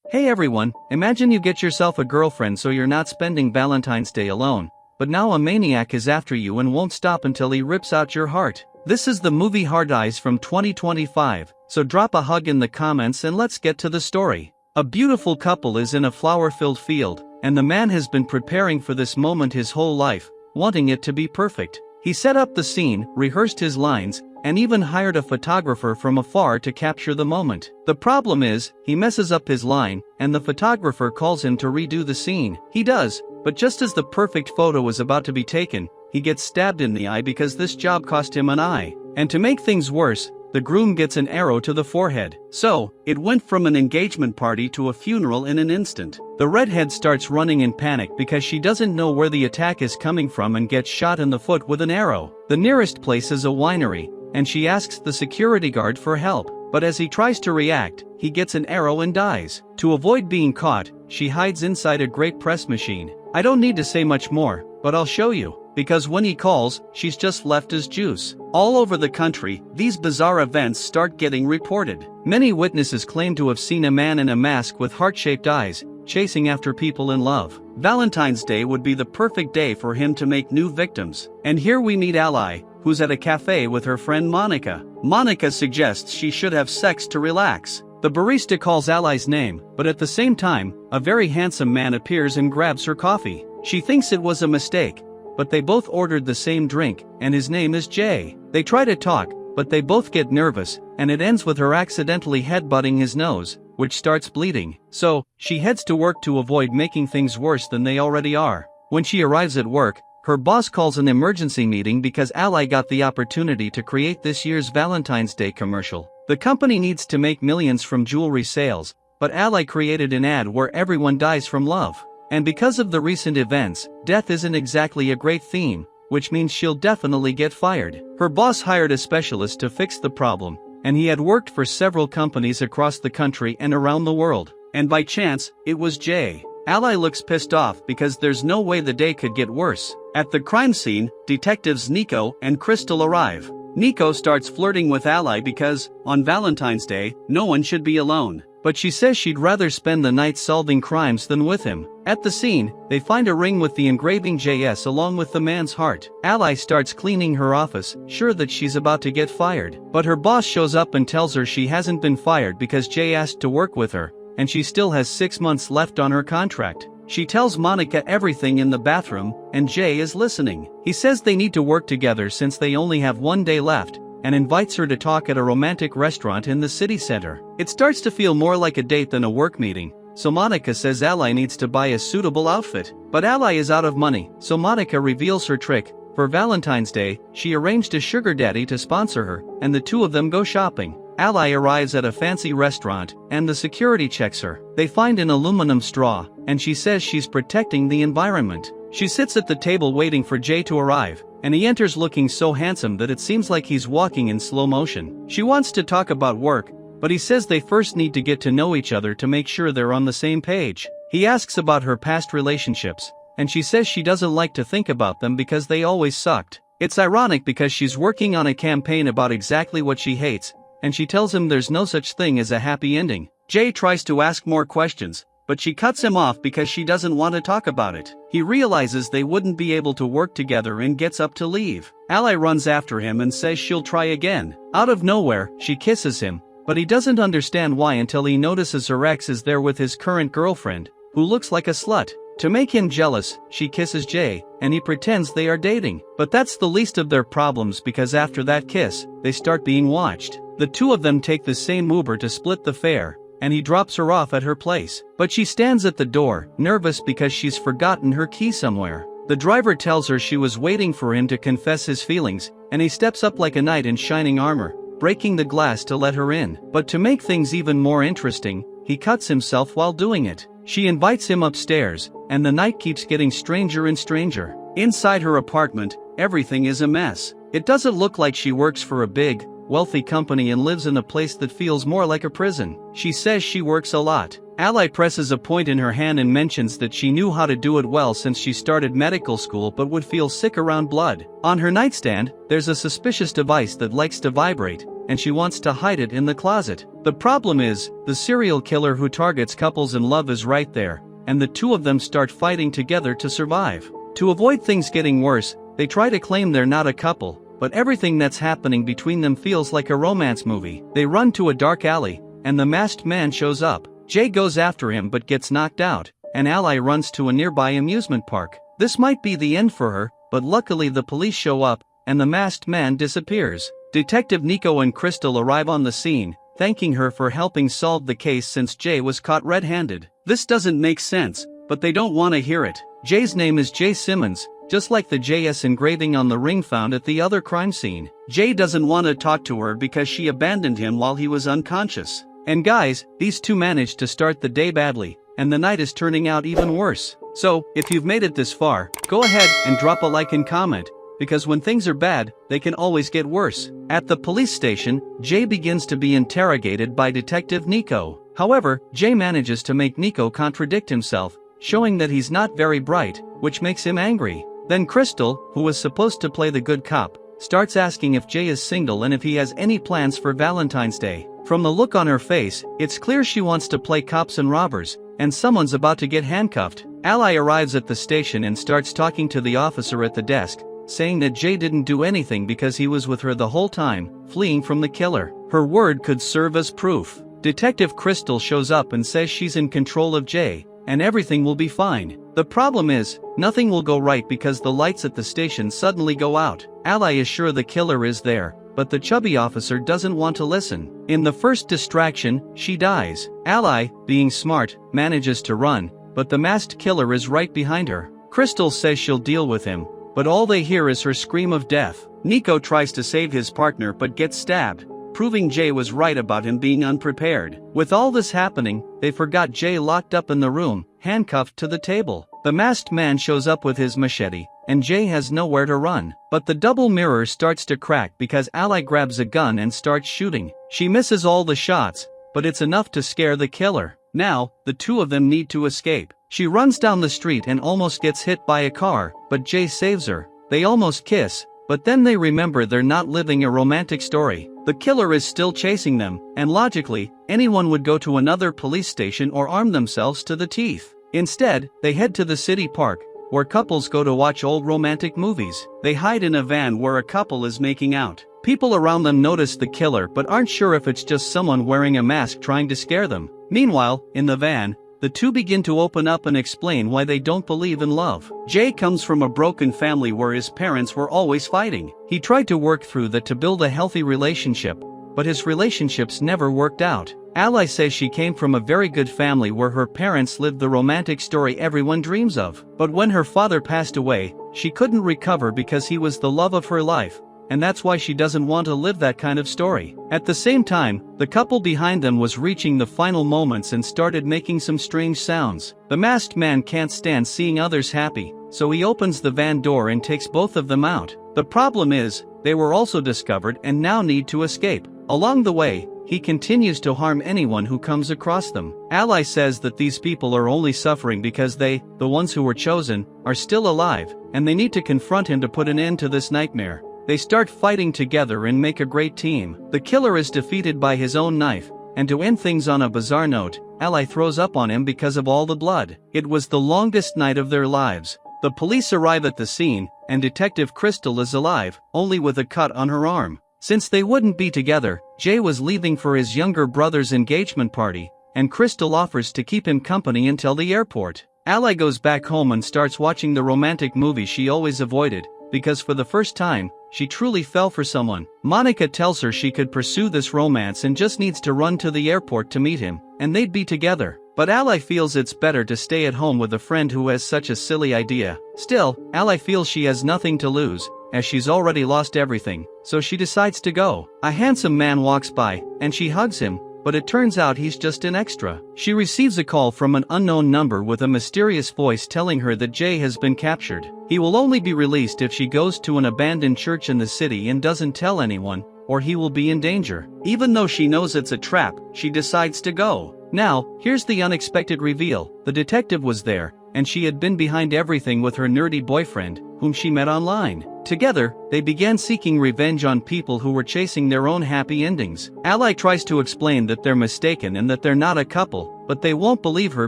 Hey everyone, imagine you get yourself a girlfriend so you're not spending Valentine's Day alone, but now a maniac is after you and won't stop until he rips out your heart. This is the movie Hard Eyes from 2025, so drop a hug in the comments and let's get to the story. A beautiful couple is in a flower-filled field, and the man has been preparing for this moment his whole life, wanting it to be perfect. He set up the scene, rehearsed his lines, and even hired a photographer from afar to capture the moment. The problem is, he messes up his line, and the photographer calls him to redo the scene. He does, but just as the perfect photo is about to be taken, he gets stabbed in the eye because this job cost him an eye. And to make things worse, the groom gets an arrow to the forehead. So, it went from an engagement party to a funeral in an instant. The redhead starts running in panic because she doesn't know where the attack is coming from and gets shot in the foot with an arrow. The nearest place is a winery, and she asks the security guard for help, but as he tries to react, he gets an arrow and dies. To avoid being caught, she hides inside a great press machine. I don't need to say much more, but I'll show you, because when he calls, she's just left as juice. All over the country, these bizarre events start getting reported. Many witnesses claim to have seen a man in a mask with heart-shaped eyes, chasing after people in love. Valentine's Day would be the perfect day for him to make new victims. And here we meet Ally, who's at a cafe with her friend Monica. Monica suggests she should have sex to relax. The barista calls Ally's name, but at the same time, a very handsome man appears and grabs her coffee. She thinks it was a mistake, but they both ordered the same drink, and his name is Jay. They try to talk, but they both get nervous, and it ends with her accidentally headbutting his nose, which starts bleeding. So, she heads to work to avoid making things worse than they already are. When she arrives at work, her boss calls an emergency meeting because Ally got the opportunity to create this year's Valentine's Day commercial. The company needs to make millions from jewelry sales, but Ally created an ad where everyone dies from love. And because of the recent events, death isn't exactly a great theme, which means she'll definitely get fired. Her boss hired a specialist to fix the problem, and he had worked for several companies across the country and around the world. And by chance, it was Jay. Ally looks pissed off because there's no way the day could get worse. At the crime scene, detectives Nico and Crystal arrive. Nico starts flirting with Ally because, on Valentine's Day, no one should be alone. But she says she'd rather spend the night solving crimes than with him. At the scene, they find a ring with the engraving JS along with the man's heart. Ally starts cleaning her office, sure that she's about to get fired. But her boss shows up and tells her she hasn't been fired because Jay asked to work with her, and she still has 6 months left on her contract. She tells Monica everything in the bathroom, and Jay is listening. He says they need to work together since they only have 1 day left, and invites her to talk at a romantic restaurant in the city center. It starts to feel more like a date than a work meeting, so Monica says Ally needs to buy a suitable outfit. But Ally is out of money, so Monica reveals her trick. For Valentine's Day, she arranged a sugar daddy to sponsor her, and the two of them go shopping. Ally arrives at a fancy restaurant, and the security checks her. They find an aluminum straw, and she says she's protecting the environment. She sits at the table waiting for Jay to arrive, and he enters looking so handsome that it seems like he's walking in slow motion. She wants to talk about work, but he says they first need to get to know each other to make sure they're on the same page. He asks about her past relationships, and she says she doesn't like to think about them because they always sucked. It's ironic because she's working on a campaign about exactly what she hates, and she tells him there's no such thing as a happy ending. Jay tries to ask more questions, but she cuts him off because she doesn't want to talk about it. He realizes they wouldn't be able to work together and gets up to leave. Ally runs after him and says she'll try again. Out of nowhere, she kisses him, but he doesn't understand why until he notices her ex is there with his current girlfriend, who looks like a slut. To make him jealous, she kisses Jay, and he pretends they are dating. But that's the least of their problems because after that kiss, they start being watched. The two of them take the same Uber to split the fare, and he drops her off at her place. But she stands at the door, nervous because she's forgotten her key somewhere. The driver tells her she was waiting for him to confess his feelings, and he steps up like a knight in shining armor, breaking the glass to let her in. But to make things even more interesting, he cuts himself while doing it. She invites him upstairs, and the night keeps getting stranger and stranger. Inside her apartment, everything is a mess. It doesn't look like she works for a big, wealthy company and lives in a place that feels more like a prison. She says she works a lot. Ally presses a point in her hand and mentions that she knew how to do it well since she started medical school but would feel sick around blood. On her nightstand, there's a suspicious device that likes to vibrate, and she wants to hide it in the closet. The problem is, the serial killer who targets couples in love is right there, and the two of them start fighting together to survive. To avoid things getting worse, they try to claim they're not a couple, but everything that's happening between them feels like a romance movie. They run to a dark alley, and the masked man shows up. Jay goes after him but gets knocked out, and Ally runs to a nearby amusement park. This might be the end for her, but luckily the police show up, and the masked man disappears. Detective Nico and Crystal arrive on the scene, thanking her for helping solve the case since Jay was caught red-handed. This doesn't make sense, but they don't want to hear it. Jay's name is Jay Simmons, just like the JS engraving on the ring found at the other crime scene. Jay doesn't want to talk to her because she abandoned him while he was unconscious. And guys, these two managed to start the day badly, and the night is turning out even worse. So, if you've made it this far, go ahead and drop a like and comment, because when things are bad, they can always get worse. At the police station, Jay begins to be interrogated by Detective Nico. However, Jay manages to make Nico contradict himself, showing that he's not very bright, which makes him angry. Then Crystal, who was supposed to play the good cop, starts asking if Jay is single and if he has any plans for Valentine's Day. From the look on her face, it's clear she wants to play cops and robbers, and someone's about to get handcuffed. Ally arrives at the station and starts talking to the officer at the desk, saying that Jay didn't do anything because he was with her the whole time, fleeing from the killer. Her word could serve as proof. Detective Crystal shows up and says she's in control of Jay, and everything will be fine. The problem is, nothing will go right because the lights at the station suddenly go out. Ally is sure the killer is there, but the chubby officer doesn't want to listen. In the first distraction, she dies. Ally, being smart, manages to run, but the masked killer is right behind her. Crystal says she'll deal with him, but all they hear is her scream of death. Nico tries to save his partner but gets stabbed, proving Jay was right about him being unprepared. With all this happening, they forgot Jay locked up in the room, handcuffed to the table. The masked man shows up with his machete, and Jay has nowhere to run. But the double mirror starts to crack because Ally grabs a gun and starts shooting. She misses all the shots, but it's enough to scare the killer. Now, the two of them need to escape. She runs down the street and almost gets hit by a car, but Jay saves her. They almost kiss, but then they remember they're not living a romantic story. The killer is still chasing them, and logically, anyone would go to another police station or arm themselves to the teeth. Instead, they head to the city park, where couples go to watch old romantic movies. They hide in a van where a couple is making out. People around them notice the killer but aren't sure if it's just someone wearing a mask trying to scare them. Meanwhile, in the van, the two begin to open up and explain why they don't believe in love. Jay comes from a broken family where his parents were always fighting. He tried to work through that to build a healthy relationship, but his relationships never worked out. Ally says she came from a very good family where her parents lived the romantic story everyone dreams of. But when her father passed away, she couldn't recover because he was the love of her life, and that's why she doesn't want to live that kind of story. At the same time, the couple behind them was reaching the final moments and started making some strange sounds. The masked man can't stand seeing others happy, so he opens the van door and takes both of them out. The problem is, they were also discovered and now need to escape. Along the way, he continues to harm anyone who comes across them. Ally says that these people are only suffering because they, the ones who were chosen, are still alive, and they need to confront him to put an end to this nightmare. They start fighting together and make a great team. The killer is defeated by his own knife, and to end things on a bizarre note, Ally throws up on him because of all the blood. It was the longest night of their lives. The police arrive at the scene, and Detective Crystal is alive, only with a cut on her arm. Since they wouldn't be together, Jay was leaving for his younger brother's engagement party, and Crystal offers to keep him company until the airport. Ally goes back home and starts watching the romantic movie she always avoided, because for the first time, she truly fell for someone. Monica tells her she could pursue this romance and just needs to run to the airport to meet him, and they'd be together. But Ally feels it's better to stay at home with a friend who has such a silly idea. Still, Ally feels she has nothing to lose, as she's already lost everything, so she decides to go. A handsome man walks by, and she hugs him, but it turns out he's just an extra. She receives a call from an unknown number with a mysterious voice telling her that Jay has been captured. He will only be released if she goes to an abandoned church in the city and doesn't tell anyone, or he will be in danger. Even though she knows it's a trap, she decides to go. Now, here's the unexpected reveal. The detective was there, and she had been behind everything with her nerdy boyfriend, whom she met online. Together, they began seeking revenge on people who were chasing their own happy endings. Ally tries to explain that they're mistaken and that they're not a couple, but they won't believe her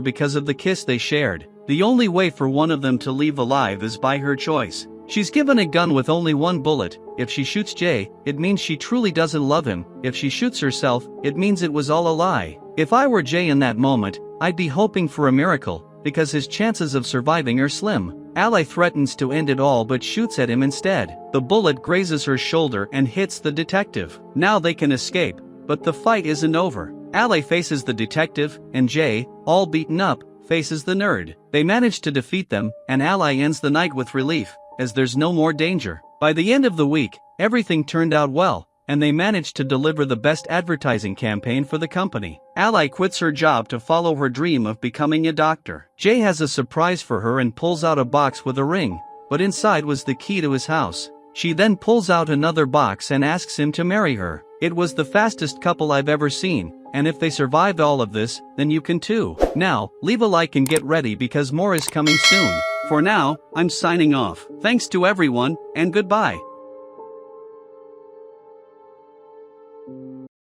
because of the kiss they shared. The only way for one of them to leave alive is by her choice. She's given a gun with only one bullet. If she shoots Jay, it means she truly doesn't love him. If she shoots herself, it means it was all a lie. If I were Jay in that moment, I'd be hoping for a miracle, because his chances of surviving are slim. Ally threatens to end it all but shoots at him instead. The bullet grazes her shoulder and hits the detective. Now they can escape, but the fight isn't over. Ally faces the detective, and Jay, all beaten up, faces the nerd. They manage to defeat them, and Ally ends the night with relief, as there's no more danger. By the end of the week, everything turned out well, and they managed to deliver the best advertising campaign for the company. Ally quits her job to follow her dream of becoming a doctor. Jay has a surprise for her and pulls out a box with a ring, but inside was the key to his house. She then pulls out another box and asks him to marry her. It was the fastest couple I've ever seen, and if they survived all of this, then you can too. Now, leave a like and get ready because more is coming soon. For now, I'm signing off. Thanks to everyone, and goodbye.